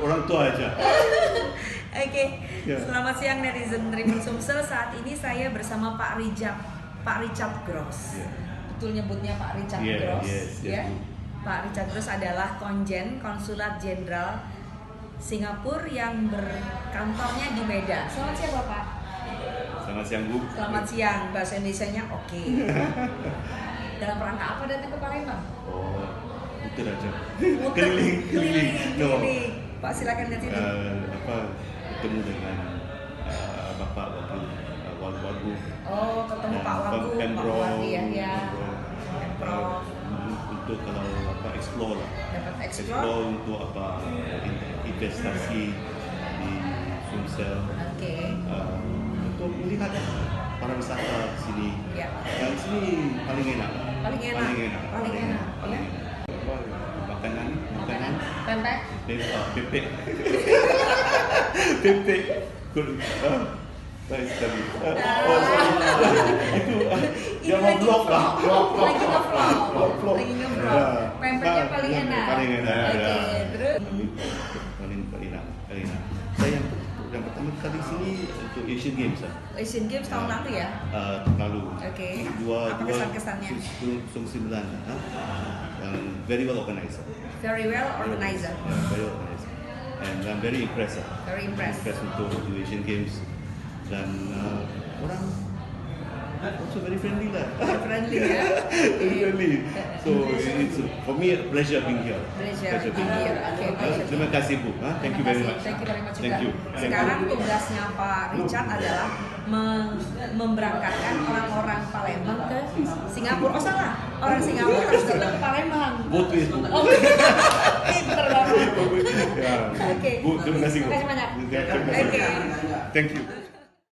Orang tua aja. Oke. Selamat siang netizen Tribun Sumsel. Saat ini saya bersama Pak Richard Gross. Betul nyebutnya Pak Richard Gross, ya. Pak Richard Gross adalah Konsulat Jenderal Singapura yang berkantornya di Medan. Selamat siang Bapak. Selamat siang Bu. Selamat siang. Bahasa Indonesianya oke. Dalam rangka apa datang ke Palembang? Oh, itu aja. Keliling. No. Pak silakan lihat sini. Ketemu dengan Bapak Wakil Wagub. Oh, ketemu Pak Wagub, Pak Wali ya. Pemprov. Untuk kalau explore lah. Dapat explore untuk investasi di Sumsel. Oke. Untuk melihat pariwisata di sini. Ya. Yang sini paling enak. Paling enak. Makanan. Pempek. Pepek. Pepek. Baik sekali. Itu jangan vlog lah. Lagi nge-vlog. Pempeknya paling enak. Oke, terus paling enak. Saya yang pertama kali sini untuk Asian Games Asian Games tahun lalu ya? Tahun lalu. Oke. Apa kesan-kesannya? Sembilan. Yang very well organized. Very well organized. Very well organized. And I'm very impressed. Very impressed. Untuk Asian Games dan orang also very friendly lah. Friendly ya. Very friendly. So it's for me a pleasure being here. Pleasure being here. Okay. Terima kasih Bu. Thank you very much. Thank you very much juga. Thank you. Sekarang tugasnya Pak Richard adalah memberangkatkan orang-orang Palembang ke Singapura. Oh salah, orang Singapura harus datang ke Palembang. Both ways Bu. Oh, pinter banget. Ya. Oke. Bu, terima kasih Bu. Terima kasih banyak. Terima kasih. Oke. Thank you.